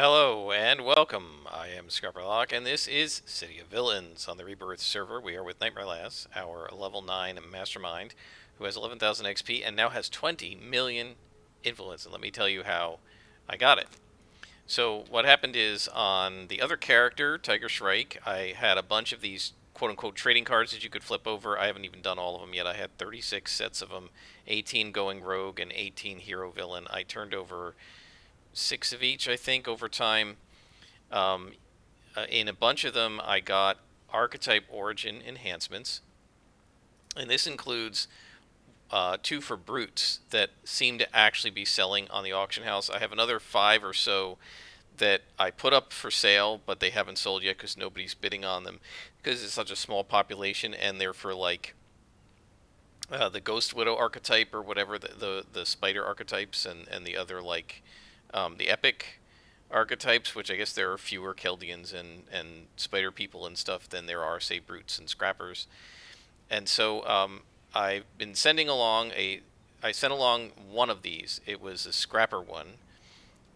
Hello and welcome. I am Scrapperlock, and this is City of Villains on the Rebirth server. We are with Nightmare Lass, our level 9 Mastermind, who has 11,000 XP and now has 20 million influence. And let me tell you how I got it. So, what happened is on the other character, Tiger Shrike, I had a bunch of these quote unquote trading cards that you could flip over. I haven't even done all of them yet. I had 36 sets of them, 18 going rogue and 18 hero villain. I turned over six of each, I think, over time. Um, in a bunch of them, I got archetype origin enhancements, and this includes two for brutes that seem to actually be selling on the auction house. I have another five or so that I put up for sale, but they haven't sold yet because nobody's bidding on them because it's such a small population, and they're for like the Ghost Widow archetype or whatever the spider archetypes and the other like the epic archetypes, which I guess there are fewer Chaldeans and spider people and stuff than there are, say, brutes and scrappers. And so I've been sending along I sent along one of these. It was a scrapper one,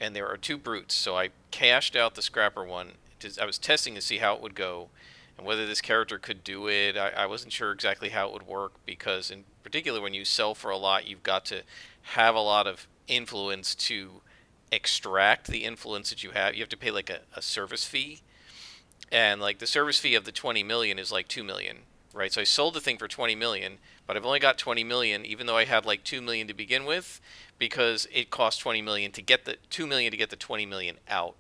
and there are two brutes. So I cashed out the scrapper one. I was testing to see how it would go and whether this character could do it. I wasn't sure exactly how it would work because, in particular, when you sell for a lot, you've got to have a lot of influence to extract the influence that you have. You have to pay like a service fee, and like the service fee of the 20 million is like 2 million, right? So I sold the thing for 20 million, but I've only got 20 million, even though I had like 2 million to begin with, because it cost 20 million to get the 2 million to get the 20 million out.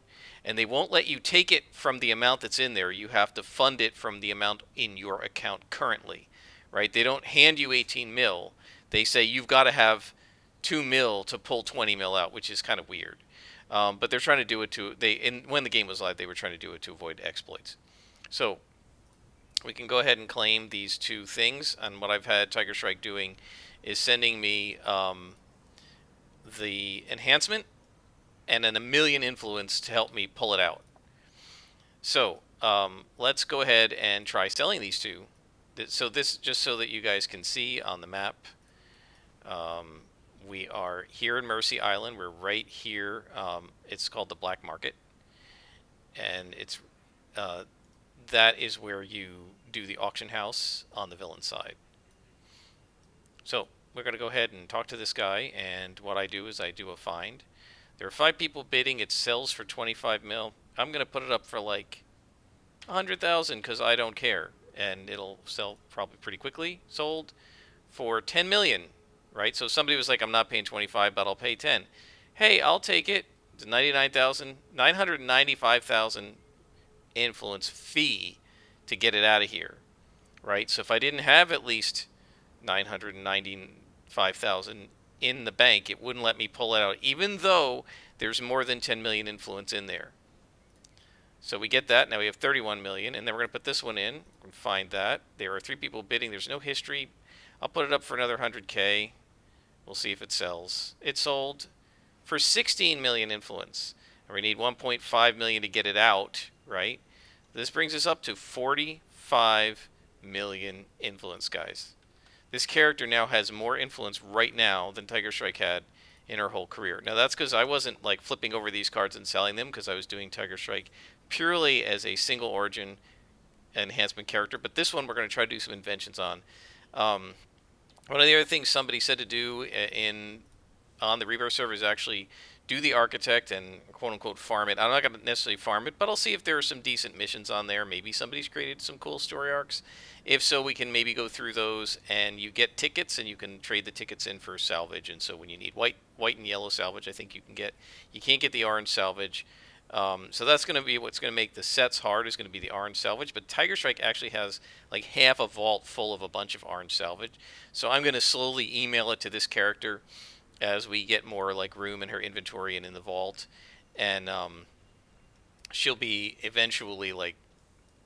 And they won't let you take it from the amount that's in there. You have to fund it from the amount in your account currently, right? They don't hand you 18 mil. They say you've got to have 2 mil to pull 20 mil out, which is kind of weird. But they're trying to do it when the game was live, they were trying to do it to avoid exploits. So we can go ahead and claim these two things. And what I've had Tiger Strike doing is sending me the enhancement and then a million influence to help me pull it out. So let's go ahead and try selling these two. So this, just so that you guys can see on the map, we are here in Mercy Island. We're right here. It's called the Black Market, and it's that is where you do the auction house on the villain side. So we're going to go ahead and talk to this guy, and what I do is I do a find. There are 5 people bidding. It sells for 25 mil. I'm going to put it up for like 100,000 because I don't care, and it'll sell probably pretty quickly. Sold for 10 million, right? So somebody was like, I'm not paying 25, but I'll pay 10. Hey, I'll take it. It's 995,000 influence fee to get it out of here, right? So if I didn't have at least 995,000 in the bank, it wouldn't let me pull it out, even though there's more than 10 million influence in there. So we get that. Now we have 31 million, and then we're going to put this one in and find that. There are 3 people bidding. There's no history. I'll put it up for another 100K. We'll see if it sells. It sold for 16 million influence. And we need 1.5 million to get it out, right? This brings us up to 45 million influence, guys. This character now has more influence right now than Tiger Strike had in her whole career. Now that's because I wasn't like flipping over these cards and selling them, because I was doing Tiger Strike purely as a single origin enhancement character. But this one we're going to try to do some inventions on. One of the other things somebody said to do on the Rebirth server is actually do the architect and quote unquote farm it. I'm not going to necessarily farm it, but I'll see if there are some decent missions on there. Maybe somebody's created some cool story arcs. If so, we can maybe go through those, and you get tickets, and you can trade the tickets in for salvage. And so when you need white and yellow salvage, I think you can get. You can't get the orange salvage. So that's going to be what's going to make the sets hard, is going to be the orange salvage. But Tiger Strike actually has like half a vault full of a bunch of orange salvage. So I'm going to slowly email it to this character as we get more like room in her inventory and in the vault, and she'll be eventually like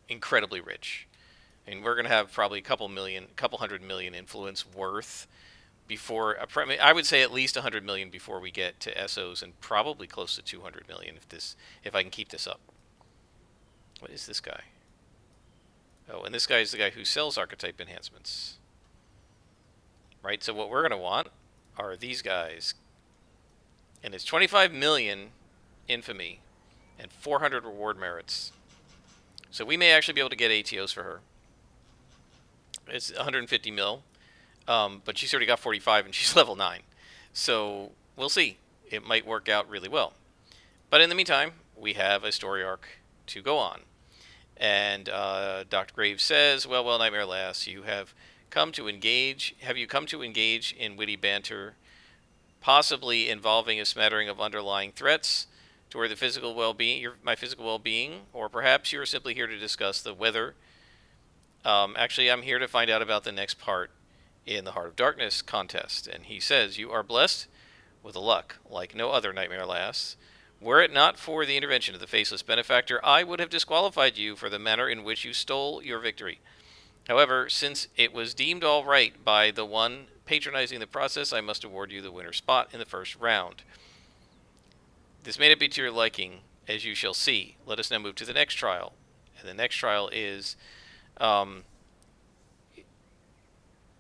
incredibly rich. And we're gonna have probably a couple 100 million influence worth before. I would say at least 100 million before we get to SOs, and probably close to 200 million if I can keep this up. What is this guy? Oh, and this guy is the guy who sells archetype enhancements, right? So what we're gonna want are these guys, and it's 25 million infamy, and 400 reward merits. So we may actually be able to get ATOs for her. It's 150 mil, but she's already got 45 and she's level 9. So we'll see. It might work out really well. But in the meantime, we have a story arc to go on. And Dr. Graves says, well, Nightmare Lass, you have come to engage. Have you come to engage in witty banter, possibly involving a smattering of underlying threats toward the physical well-being, my physical well-being, or perhaps you are simply here to discuss the weather? Actually, I'm here to find out about the next part in the Heart of Darkness contest. And he says, you are blessed with a luck like no other, Nightmare Lass. Were it not for the intervention of the faceless benefactor, I would have disqualified you for the manner in which you stole your victory. However, since it was deemed all right by the one patronizing the process, I must award you the winner spot in the first round. This may not be to your liking, as you shall see. Let us now move to the next trial. And the next trial is,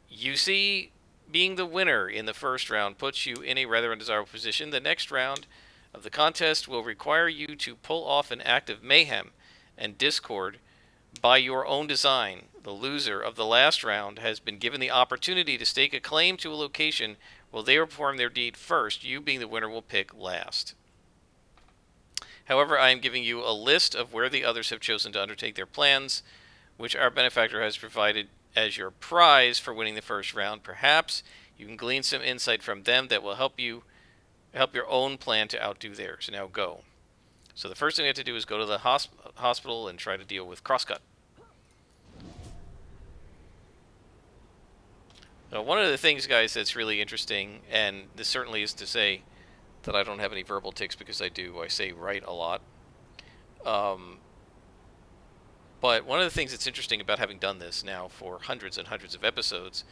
you see, being the winner in the first round puts you in a rather undesirable position. The next round of the contest will require you to pull off an act of mayhem and discord by your own design. The loser of the last round has been given the opportunity to stake a claim to a location while they perform their deed first. You, being the winner, will pick last. However, I am giving you a list of where the others have chosen to undertake their plans, which our benefactor has provided as your prize for winning the first round. Perhaps you can glean some insight from them that will help your own plan to outdo theirs. Now go. So the first thing we have to do is go to the hospital and try to deal with Crosscut. Now, one of the things, guys, that's really interesting, and this certainly is to say that I don't have any verbal tics because I do. I say right a lot. But one of the things that's interesting about having done this now for hundreds and hundreds of episodes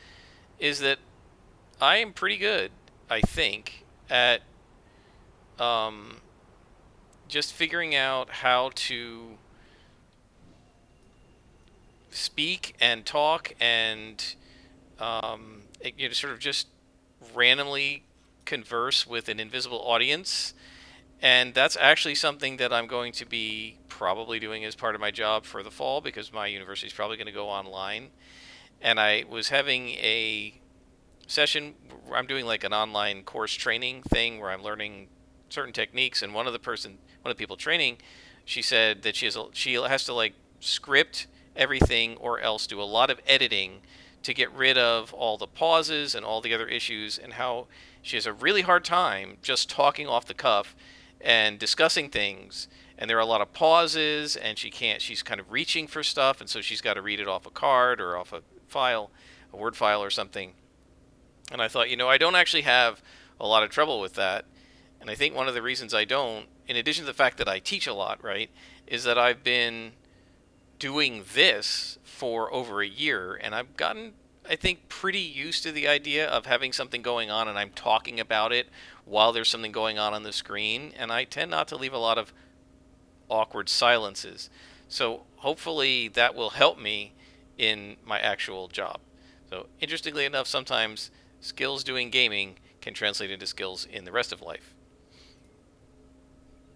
is that I am pretty good, I think, at just figuring out how to speak and talk and sort of just randomly converse with an invisible audience. And that's actually something that I'm going to be probably doing as part of my job for the fall, because my university is probably going to go online. And I was having a session where I'm doing like an online course training thing where I'm learning certain techniques, and one of the people training, she said that she has to like script everything or else do a lot of editing to get rid of all the pauses and all the other issues, and how she has a really hard time just talking off the cuff and discussing things, and there are a lot of pauses, and she's kind of reaching for stuff, and so she's got to read it off a card or off a file, a Word file or something. And I thought, I don't actually have a lot of trouble with that. And I think one of the reasons I don't, in addition to the fact that I teach a lot, right, is that I've been doing this for over a year, and I've gotten, I think, pretty used to the idea of having something going on and I'm talking about it while there's something going on the screen, and I tend not to leave a lot of awkward silences. So hopefully that will help me in my actual job. So interestingly enough, sometimes skills doing gaming can translate into skills in the rest of life.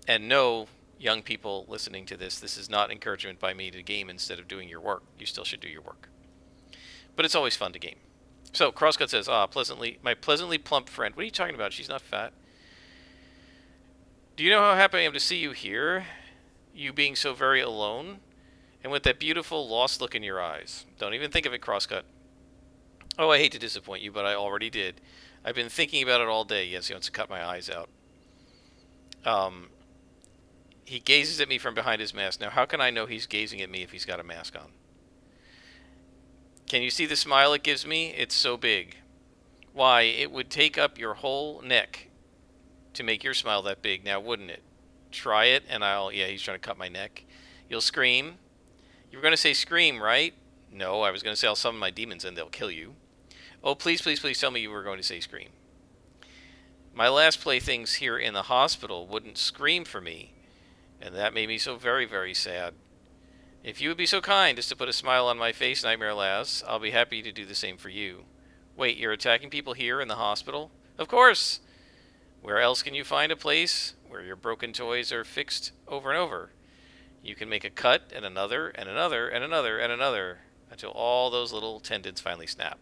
And no, young people listening to this is not encouragement by me to game instead of doing your work. You still should do your work. But it's always fun to game. So Crosscut says, my pleasantly plump friend. What are you talking about? She's not fat. Do you know how happy I am to see you here? You being so very alone, and with that beautiful lost look in your eyes. Don't even think of it, Crosscut. Oh, I hate to disappoint you, but I already did. I've been thinking about it all day. Yes, he wants to cut my eyes out. He gazes at me from behind his mask. Now, how can I know he's gazing at me if he's got a mask on? Can you see the smile it gives me? It's so big. Why, it would take up your whole neck to make your smile that big, now wouldn't it? Try it, and he's trying to cut my neck. You'll scream. You were going to say scream, right? No, I was going to say I'll summon my demons and they'll kill you. Oh, please, please, please tell me you were going to say scream. My last playthings here in the hospital wouldn't scream for me, and that made me so very, very sad. If you would be so kind as to put a smile on my face, Nightmare Lass, I'll be happy to do the same for you. Wait, you're attacking people here in the hospital? Of course! Where else can you find a place where your broken toys are fixed over and over. You can make a cut and another and another and another and another until all those little tendons finally snap.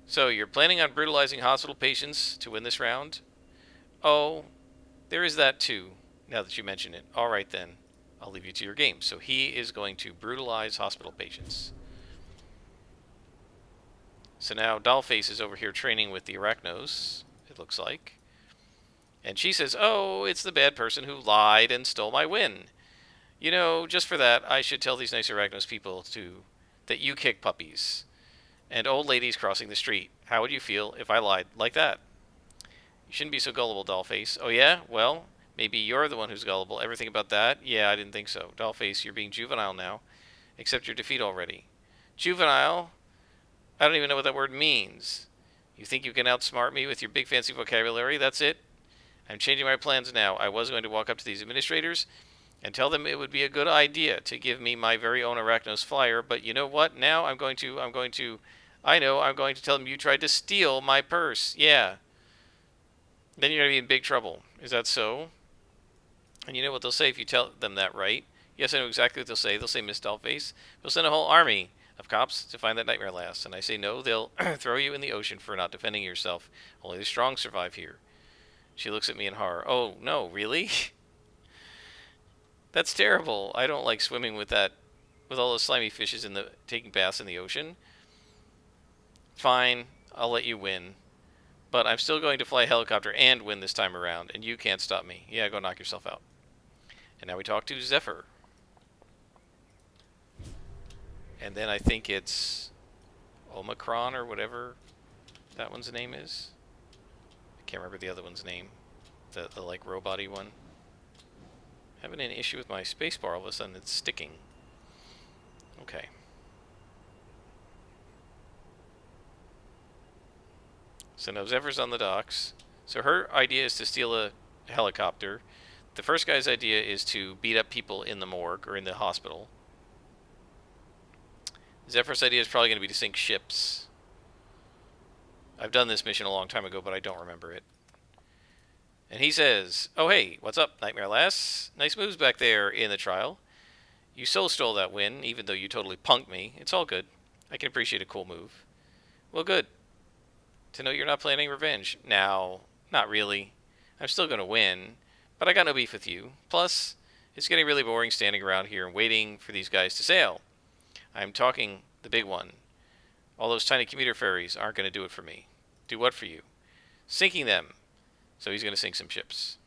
So you're planning on brutalizing hospital patients to win this round? Oh, there is that too, now that you mention it. All right then, I'll leave you to your game. So he is going to brutalize hospital patients. So now Dollface is over here training with the Arachnos, it looks like. And she says, oh, it's the bad person who lied and stole my win. You know, just for that, I should tell these nice Arachnos people that you kick puppies and old ladies crossing the street. How would you feel if I lied like that? You shouldn't be so gullible, Dollface. Oh yeah? Well, maybe you're the one who's gullible. Ever think about that? Yeah, I didn't think so. Dollface, you're being juvenile now. Accept your defeat already. Juvenile? I don't even know what that word means. You think you can outsmart me with your big fancy vocabulary? That's it? I'm changing my plans now. I was going to walk up to these administrators and tell them it would be a good idea to give me my very own Arachnos flyer, but you know what? Now I'm going to tell them you tried to steal my purse. Yeah. Then you're going to be in big trouble. Is that so? And you know what they'll say if you tell them that, right? Yes, I know exactly what they'll say. They'll say, Miss Dollface, they'll send a whole army of cops to find that nightmare lass. And I say, no, they'll throw you in the ocean for not defending yourself. Only the strong survive here. She looks at me in horror. Oh, no, really? That's terrible. I don't like swimming with all those slimy fishes taking baths in the ocean. Fine, I'll let you win. But I'm still going to fly a helicopter and win this time around, and you can't stop me. Yeah, go knock yourself out. And now we talk to Zephyr. And then I think it's Omicron or whatever that one's name is. I can't remember the other one's name. The like robot-y one. Having an issue with my spacebar, all of a sudden it's sticking. Okay. So now Zephyr's on the docks. So her idea is to steal a helicopter. The first guy's idea is to beat up people in the morgue or in the hospital. Zephyr's idea is probably going to be to sink ships. I've done this mission a long time ago, but I don't remember it. And he says, oh hey, what's up, Nightmare Lass? Nice moves back there in the trial. You so stole that win, even though you totally punked me. It's all good. I can appreciate a cool move. Well, good. To know you're not planning revenge. Now, not really. I'm still going to win, but I got no beef with you. Plus, it's getting really boring standing around here and waiting for these guys to sail. I'm talking the big one. All those tiny commuter ferries aren't going to do it for me. Do what for you? Sinking them. So he's going to sink some ships.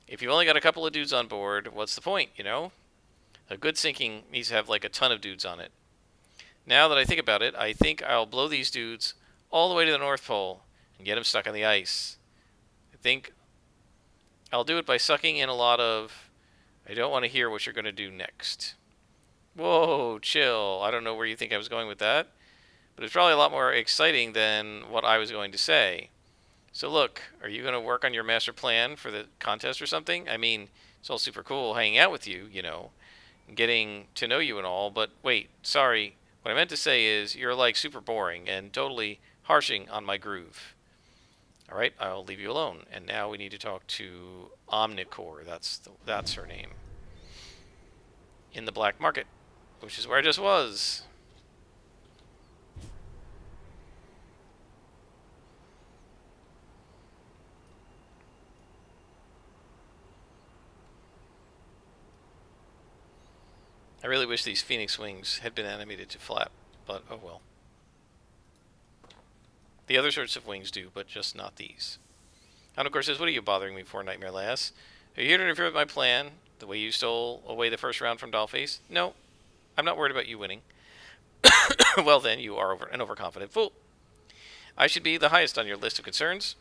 If you've only got a couple of dudes on board, what's the point, you know? A good sinking needs to have like a ton of dudes on it. Now that I think about it, I think I'll blow these dudes all the way to the North Pole and get them stuck on the ice. I think I'll do it by sucking in a lot of, I don't want to hear what you're going to do next. Whoa, chill. I don't know where you think I was going with that, but it's probably a lot more exciting than what I was going to say. So look, are you going to work on your master plan for the contest or something? I mean, it's all super cool hanging out with you, you know, and getting to know you and all, but wait, sorry. What I meant to say is you're like super boring and totally harshing on my groove. All right, I'll leave you alone. And now we need to talk to Omnicore. That's her name. In the black market, which is where I just was. I really wish these Phoenix wings had been animated to flap, but oh well. The other sorts of wings do, but just not these. And of course says, what are you bothering me for, Nightmare Lass? Are you here to interfere with my plan, the way you stole away the first round from Dollface? No, I'm not worried about you winning. Well then, you are an overconfident fool. I should be the highest on your list of concerns.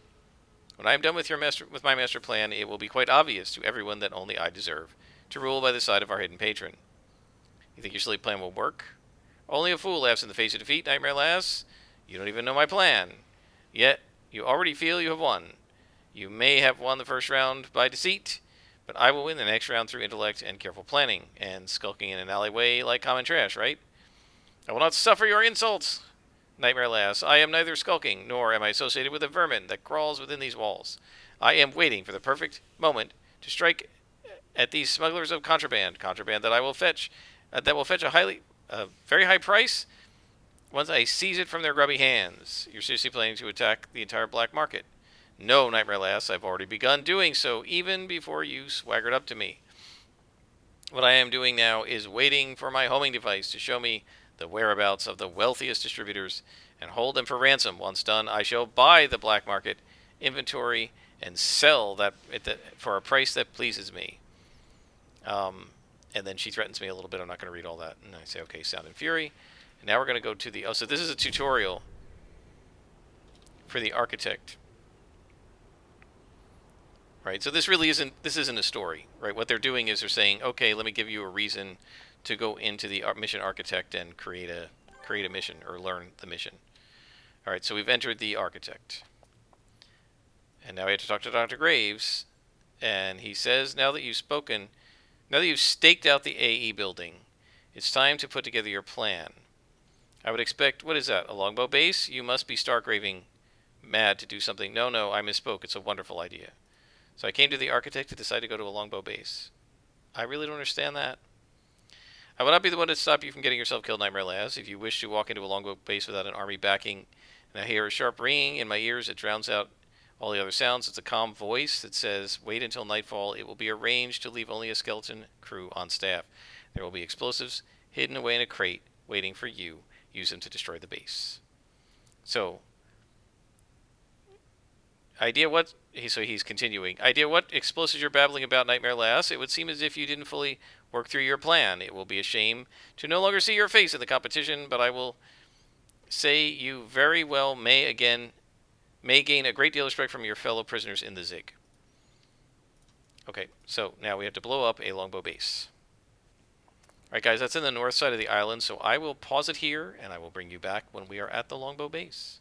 When I am done with my master plan, it will be quite obvious to everyone that only I deserve to rule by the side of our hidden patron. You think your silly plan will work? Only a fool laughs in the face of defeat, Nightmare Lass. You don't even know my plan. Yet, you already feel you have won. You may have won the first round by deceit, but I will win the next round through intellect and careful planning, and skulking in an alleyway like common trash, right? I will not suffer your insults, Nightmare Lass. I am neither skulking, nor am I associated with the vermin that crawls within these walls. I am waiting for the perfect moment to strike at these smugglers of contraband that I will fetch, that will fetch a very high price once I seize it from their grubby hands. You're seriously planning to attack the entire black market? No, Nightmare Lass, I've already begun doing so, even before you swaggered up to me. What I am doing now is waiting for my homing device to show me the whereabouts of the wealthiest distributors and hold them for ransom. Once done, I shall buy the black market inventory and sell that for a price that pleases me. And then she threatens me a little bit. I'm not going to read all that. And I say, okay, Sound and Fury. And now we're going to go to the... Oh, so this is a tutorial for the architect. Right, so this isn't a story, right? What they're doing is they're saying, okay, let me give you a reason to go into the mission architect and create a mission or learn the mission. All right, so we've entered the architect. And now we have to talk to Dr. Graves. And he says, now that you've staked out the AE building, it's time to put together your plan. I would expect, what is that, a longbow base? You must be stark raving mad to do something. No, I misspoke. It's a wonderful idea. So I came to the architect to decide to go to a longbow base. I really don't understand that. I will not be the one to stop you from getting yourself killed, Nightmare Lass. If you wish to walk into a longbow base without an army backing, and I hear a sharp ringing in my ears that drowns out all the other sounds, it's a calm voice that says, wait until nightfall. It will be arranged to leave only a skeleton crew on staff. There will be explosives hidden away in a crate waiting for you. Use them to destroy the base. So he's continuing. Idea what explosives you're babbling about, Nightmare Lass? It would seem as if you didn't fully work through your plan. It will be a shame to no longer see your face in the competition, but I will say you very well may gain a great deal of respect from your fellow prisoners in the Zig. Okay, so now we have to blow up a longbow base. Alright guys, that's in the north side of the island, so I will pause it here, and I will bring you back when we are at the longbow base.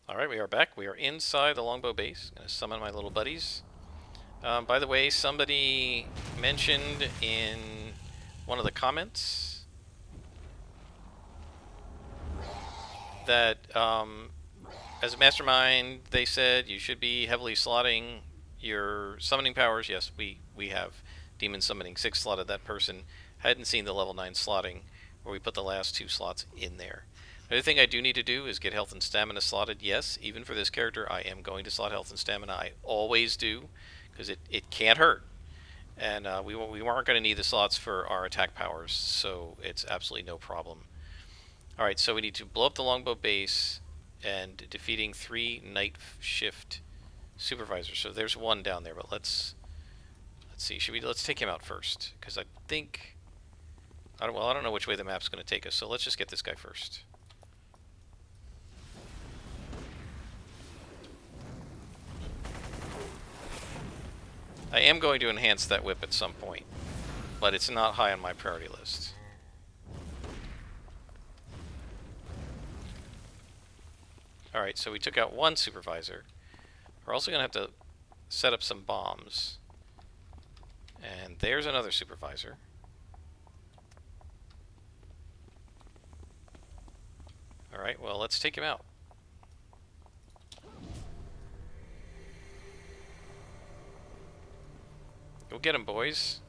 Alright, we are back. We are inside the longbow base. I'm going to summon my little buddies. By the way, somebody mentioned in one of the comments that as a mastermind, they said you should be heavily slotting your summoning powers. Yes, we have demon summoning 6 slotted. That person hadn't seen the level 9 slotting where we put the last 2 slots in there. The other thing I do need to do is get health and stamina slotted. Yes, even for this character, I am going to slot health and stamina. I always do, because it can't hurt. And we weren't going to need the slots for our attack powers, so it's absolutely no problem. Alright, so we need to blow up the longbow base and defeating 3 night shift supervisors. So there's one down there, but let's see. Let's take him out first, because I think... I don't know which way the map's going to take us, so let's just get this guy first. I am going to enhance that whip at some point, but it's not high on my priority list. Alright, so we took out 1 supervisor. We're also going to have to set up some bombs. And there's another supervisor. Alright, well, let's take him out. Go get him, boys.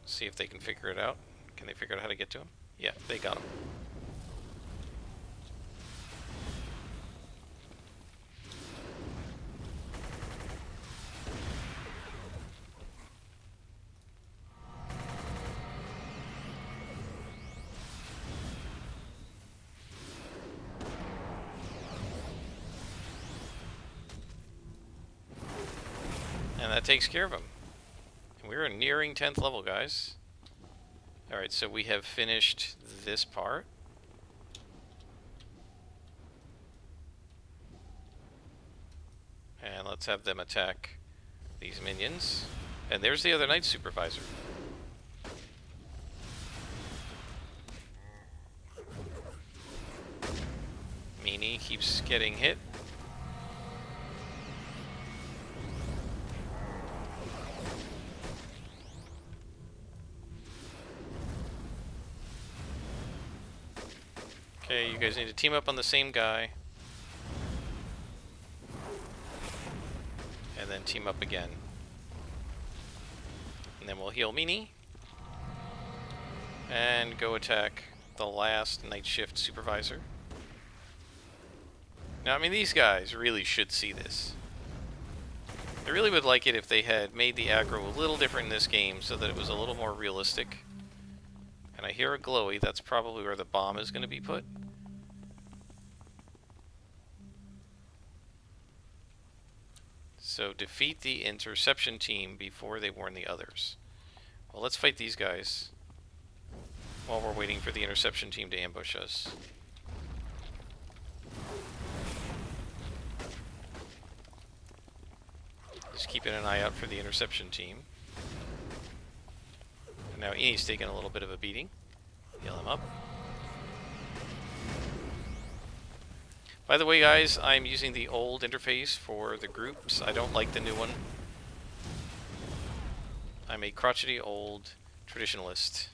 See if they can figure it out. Can they figure out how to get to him? Yeah, they got him. And that takes care of him. And we're nearing 10th level, guys. Alright, so we have finished this part. And let's have them attack these minions. And there's the other Knight Supervisor. Meanie keeps getting hit. Okay, you guys need to team up on the same guy. and then team up again. And then we'll heal Meanie. And go attack the last night shift supervisor. Now, I mean, these guys really should see this. I really would like it if they had made the aggro a little different in this game so that it was a little more realistic. And I hear a glowy. That's probably where the bomb is going to be put. So defeat the interception team before they warn the others. Well, let's fight these guys while we're waiting for the interception team to ambush us. Just keeping an eye out for the interception team. And now Enie's taking a little bit of a beating. Heal him up. By the way, guys, I'm using the old interface for the groups. I don't like the new one. I'm a crotchety old traditionalist.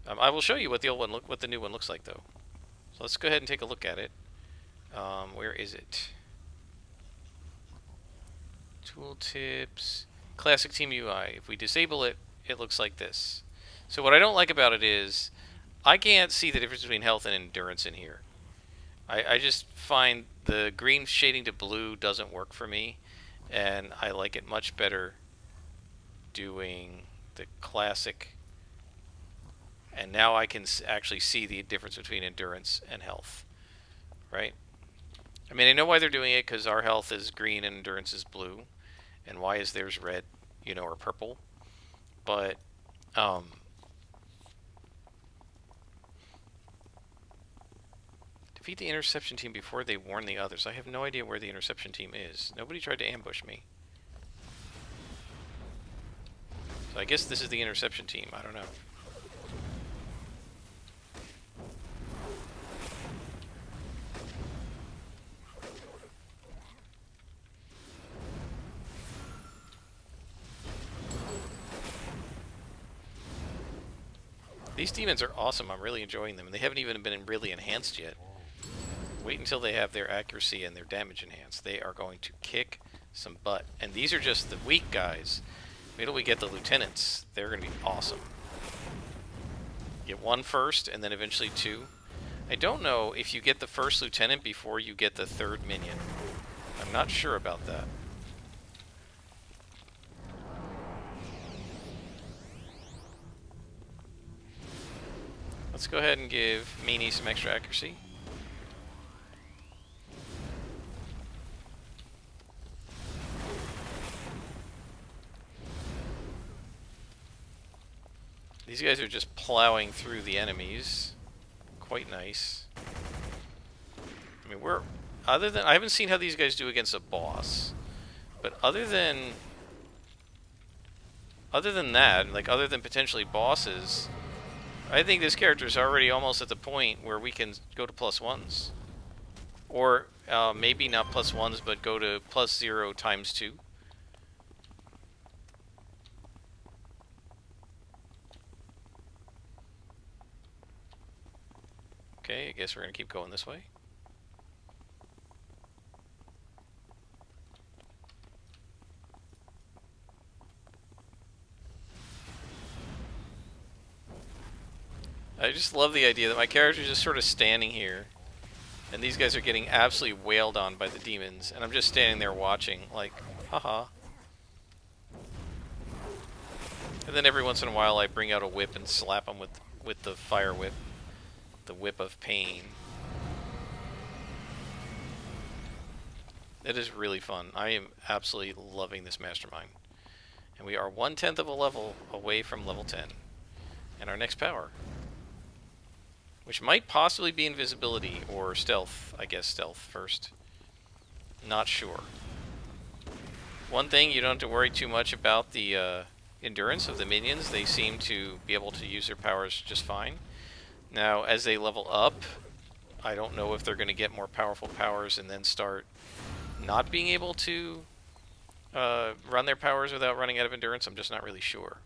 I will show you what the old one what the new one looks like, though. So let's go ahead and take a look at it. Where is it? Tooltips, classic team UI. If we disable it, it looks like this. So what I don't like about it is I can't see the difference between health and endurance in here. I just find the green shading to blue doesn't work for me, and I like it much better doing the classic. And now I can actually see the difference between endurance and health, right? I mean, I know why they're doing it, because our health is green and endurance is blue. And why is theirs red, you know, or purple? But, defeat the interception team before they warn the others. I have no idea where the interception team is. Nobody tried to ambush me. So I guess this is the interception team. I don't know. These demons are awesome. I'm really enjoying them. And they haven't even been really enhanced yet. Wait until they have their accuracy and their damage enhanced. They are going to kick some butt. And these are just the weak guys. Wait till we get the lieutenants. They're going to be awesome. Get one first, and then eventually two. I don't know if you get the first lieutenant before you get the third minion. I'm not sure about that. Let's go ahead and give Meanie some extra accuracy. These guys are just plowing through the enemies. Quite nice. I mean, I haven't seen how these guys do against a boss, but other than that, like other than potentially bosses, I think this character is already almost at the point where we can go to +1s. Or maybe not +1s, but go to +0 times 2. Okay, I guess we're going to keep going this way. I just love the idea that my character is just sort of standing here, and these guys are getting absolutely wailed on by the demons, and I'm just standing there watching, like, haha. And then every once in a while I bring out a whip and slap them with the fire whip, the whip of pain. It is really fun. I am absolutely loving this Mastermind. And we are 1/10 of a level away from level 10. And our next power, which might possibly be invisibility or stealth. I guess stealth first. Not sure. One thing, you don't have to worry too much about the endurance of the minions. They seem to be able to use their powers just fine. Now, as they level up, I don't know if they're going to get more powerful powers and then start not being able to run their powers without running out of endurance. I'm just not really sure.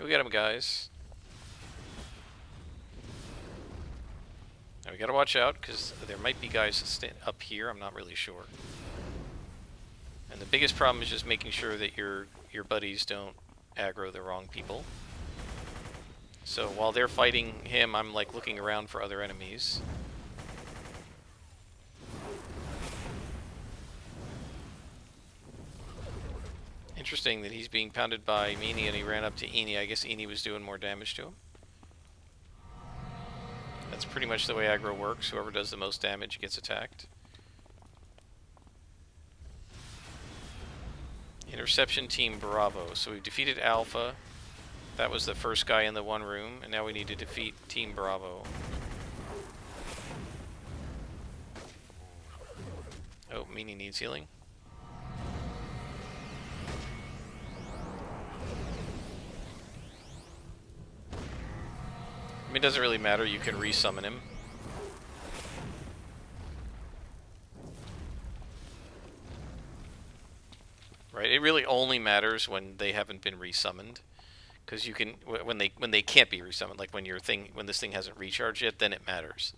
Go get him, guys. Now we gotta watch out, because there might be guys up here, I'm not really sure. And the biggest problem is just making sure that your buddies don't aggro the wrong people. So while they're fighting him, I'm like looking around for other enemies. Interesting that he's being pounded by Meanie and he ran up to Eenie. I guess Eenie was doing more damage to him. That's pretty much the way aggro works. Whoever does the most damage gets attacked. Interception Team Bravo. So we've defeated Alpha. That was the first guy in the one room, and now we need to defeat Team Bravo. Oh, Meanie needs healing. I mean, it doesn't really matter, you can resummon him. Right, it really only matters when they haven't been resummoned. Because you can, when they can't be resummoned, like when this thing hasn't recharged yet, then it matters.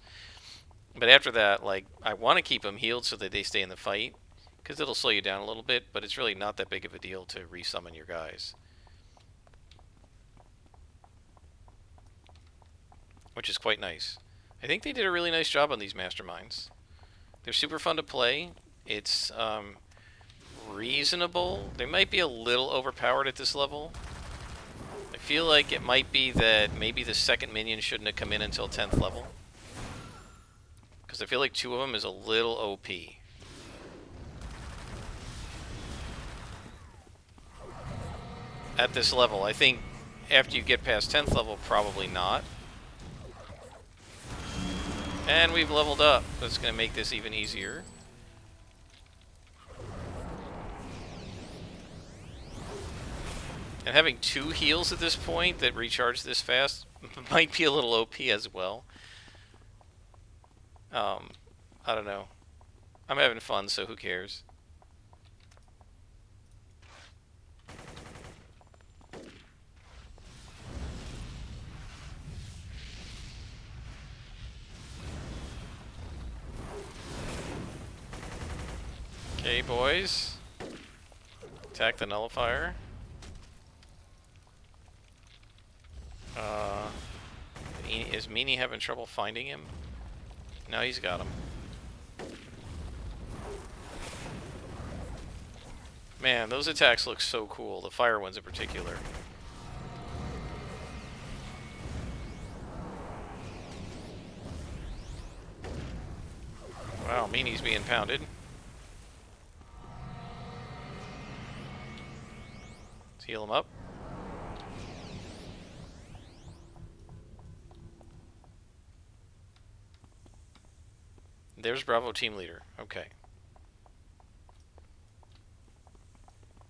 But after that, like, I want to keep them healed so that they stay in the fight, because it'll slow you down a little bit, but it's really not that big of a deal to resummon your guys. Which is quite nice. I think they did a really nice job on these Masterminds. They're super fun to play. It's reasonable. They might be a little overpowered at this level. I feel like it might be that maybe the second minion shouldn't have come in until 10th level. Because I feel like 2 of them is a little OP. At this level. I think after you get past 10th level, probably not. And we've leveled up. That's going to make this even easier. And having 2 heals at this point that recharge this fast might be a little OP as well. I don't know. I'm having fun, so who cares? Okay, boys. Attack the nullifier. Is Meanie having trouble finding him? No, he's got him. Man, those attacks look so cool. The fire ones in particular. Wow, Meanie's being pounded. Let's heal him up. There's Bravo team leader. Okay.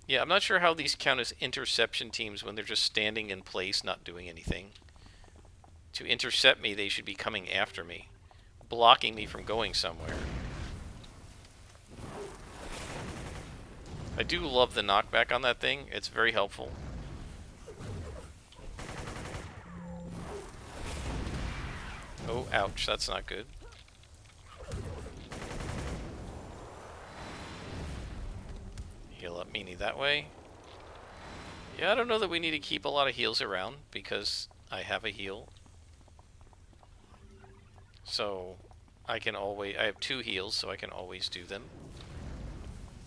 Yeah, I'm not sure how these count as interception teams when they're just standing in place, not doing anything. To intercept me, they should be coming after me, blocking me from going somewhere. I do love the knockback on that thing. It's very helpful. Oh, ouch. That's not good. Heal up Meanie that way. Yeah, I don't know that we need to keep a lot of heals around because I have a heal. So I have 2 heals, so I can always do them.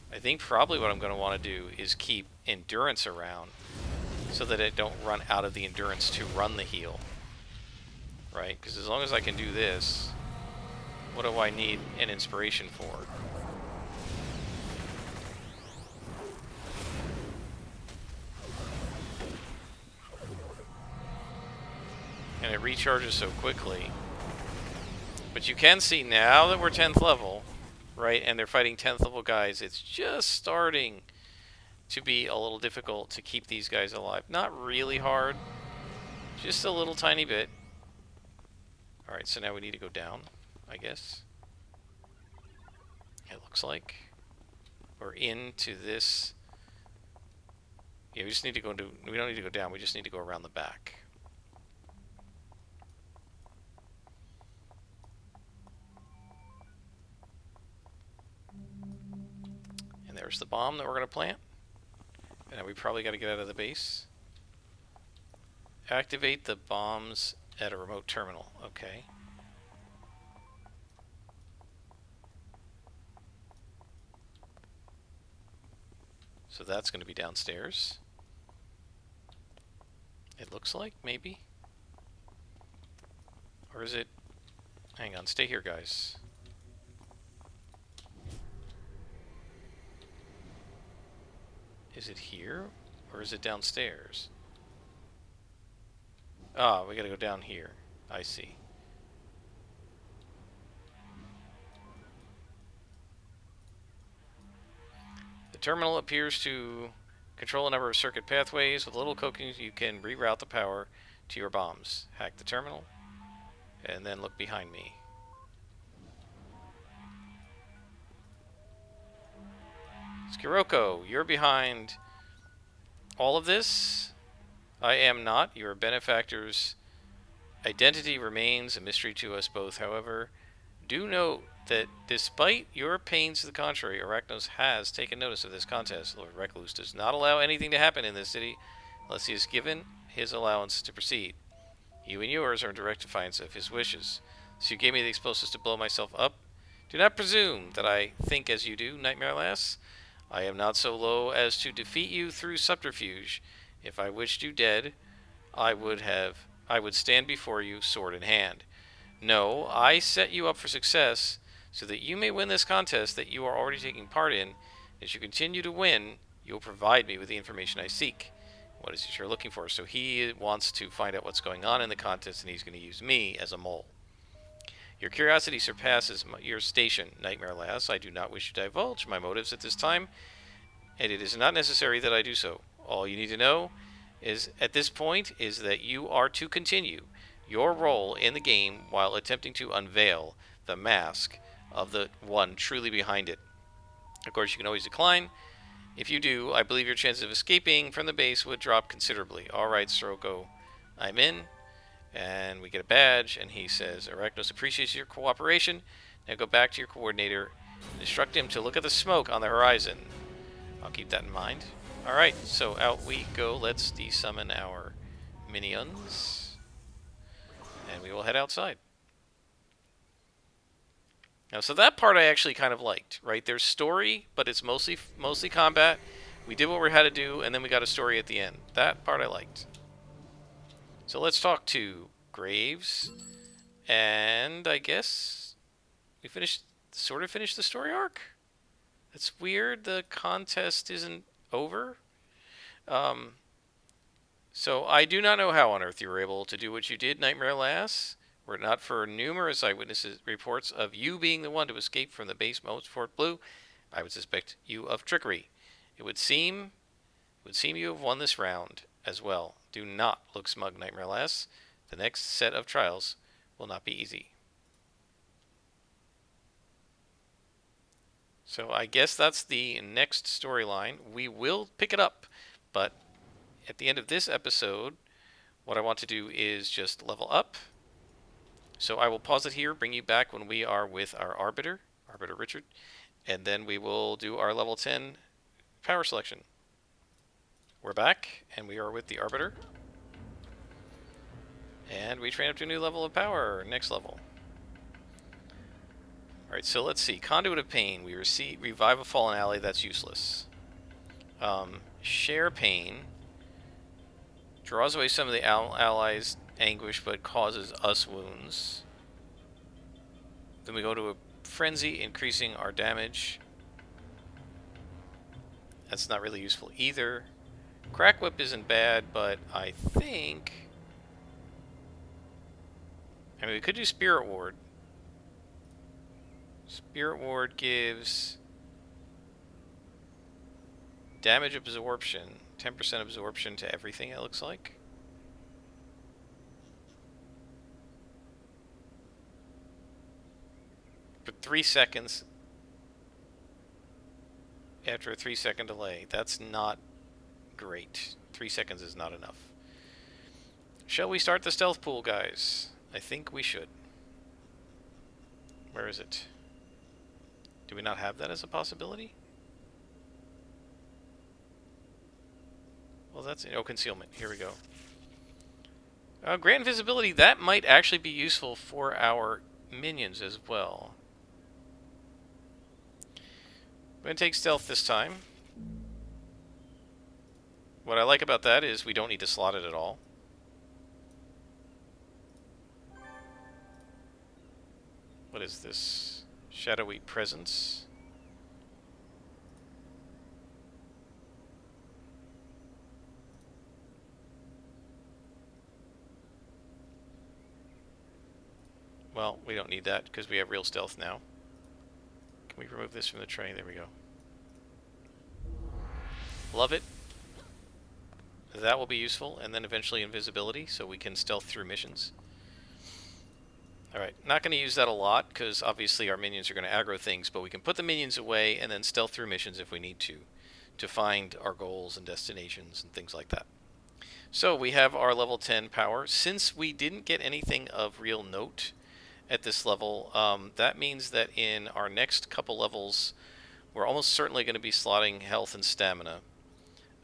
I think probably what I'm going to want to do is keep endurance around so that I don't run out of the endurance to run the heal. Right? Because as long as I can do this, what do I need an inspiration for? And it recharges so quickly. But you can see now that we're 10th level, right, and they're fighting 10th level guys, it's just starting to be a little difficult to keep these guys alive. Not really hard, just a little tiny bit. Alright, so now we need to go down, I guess. It looks like. Or into this Yeah, we just need to go into. We don't need to go down. We just need to go around the back. And there's the bomb that we're going to plant. And now we probably got to get out of the base. Activate the bombs at a remote terminal. Okay. So that's going to be downstairs. It looks like, maybe. Or is it... Hang on, stay here, guys. Is it here? Or is it downstairs? Ah, we gotta go down here. I see. The terminal appears to control a number of circuit pathways. With a little cooking, you can reroute the power to your bombs. Hack the terminal, and then look behind me. Skiroko, you're behind all of this? I am not. Your benefactor's identity remains a mystery to us both. However, do note that despite your pains to the contrary, Arachnos has taken notice of this contest. Lord Recluse does not allow anything to happen in this city unless he is given his allowance to proceed. You and yours are in direct defiance of his wishes. So you gave me the explosives to blow myself up? Do not presume that I think as you do, Nightmare Lass. I am not so low as to defeat you through subterfuge. If I wished you dead, I would stand before you sword in hand. No, I set you up for success so that you may win this contest that you are already taking part in. As you continue to win, you will provide me with the information I seek. What is it you're looking for? So he wants to find out what's going on in the contest, and he's going to use me as a mole. Your curiosity surpasses your station, Nightmare Lass. I do not wish to divulge my motives at this time, and it is not necessary that I do so. All you need to know is, at this point, is that you are to continue your role in the game while attempting to unveil the mask of the one truly behind it. Of course, you can always decline. If you do, I believe your chances of escaping from the base would drop considerably. Alright, Sirocco, I'm in. And we get a badge, and he says, Arachnos appreciates your cooperation. Now go back to your coordinator and instruct him to look at the smoke on the horizon. I'll keep that in mind. Alright, so out we go. Let's desummon our minions. And we will head outside. Now, so that part I actually kind of liked, right? There's story, but it's mostly combat. We did what we had to do, and then we got a story at the end. That part I liked. So let's talk to Graves, and I guess we sort of finished the story arc. It's weird the contest isn't over. So I do not know how on earth you were able to do what you did, Nightmare Lass. Were it not for numerous eyewitnesses reports of you being the one to escape from the base moat Fort Blue, I would suspect you of trickery. It would seem you have won this round as well. Do not look smug, Nightmare Lass. The next set of trials will not be easy. So I guess that's the next storyline. We will pick it up, but at the end of this episode, what I want to do is just level up. So I will pause it here, bring you back when we are with our Arbiter Richard, and then we will do our level 10 power selection. We're back, and we are with the Arbiter. And we train up to a new level of power, next level. Alright, so let's see. Conduit of Pain. We revive a fallen ally. That's useless. Share Pain. Draws away some of the allies' anguish, but causes us wounds. Then we go to a Frenzy, increasing our damage. That's not really useful either. Crack Whip isn't bad, but I think... I mean, we could do Spirit Ward. Spirit Ward gives damage absorption. 10% absorption to everything, it looks like. For 3 seconds. After a 3-second delay. That's not Great. 3 seconds is not enough. Shall we start the stealth pool, guys? I think we should. Where is it? Do we not have that as a possibility? Well, that's... Oh, concealment. Here we go. Grant invisibility, that might actually be useful for our minions as well. I'm going to take stealth this time. What I like about that is we don't need to slot it at all. What is this? Shadowy presence. Well, we don't need that because we have real stealth now. Can we remove this from the tray? There we go. Love it. That will be useful, and then eventually invisibility, so we can stealth through missions. Alright, not going to use that a lot, because obviously our minions are going to aggro things, but we can put the minions away and then stealth through missions if we need to find our goals and destinations and things like that. So we have our level 10 power. Since we didn't get anything of real note at this level, that means that in our next couple levels, we're almost certainly going to be slotting health and stamina.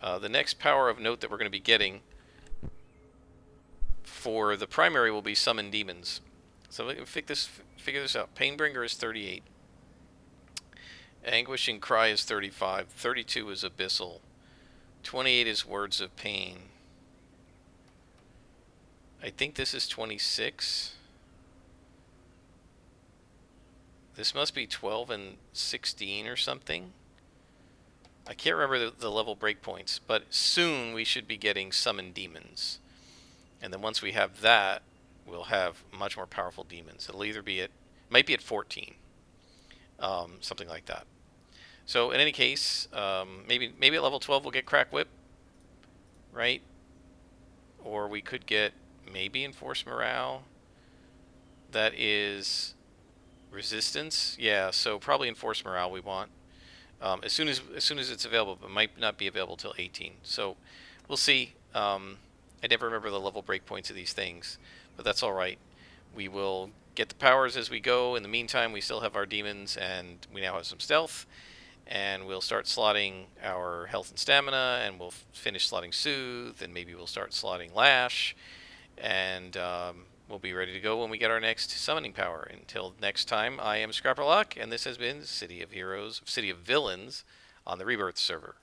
The next power of note that we're going to be getting for the primary will be Summon Demons. So we can figure this out. Painbringer is 38. Anguishing Cry is 35. 32 is Abyssal. 28 is Words of Pain. I think this is 26. This must be 12 and 16 or something. I can't remember the level breakpoints, but soon we should be getting Summon Demons. And then once we have that, we'll have much more powerful demons. It'll either be might be at 14. Something like that. So in any case, maybe at level 12 we'll get Crack Whip, right? Or we could get maybe Enforce Morale. That is resistance. Yeah, so probably Enforce Morale we want. As soon as it's available, but might not be available till 18. So we'll see. I never remember the level breakpoints of these things, but that's all right. We will get the powers as we go. In the meantime, we still have our demons, and we now have some stealth. And we'll start slotting our health and stamina, and we'll finish slotting Soothe, and maybe we'll start slotting Lash, and we'll be ready to go when we get our next summoning power. Until next time, I am Scrapperlock, and this has been City of Villains on the Rebirth server.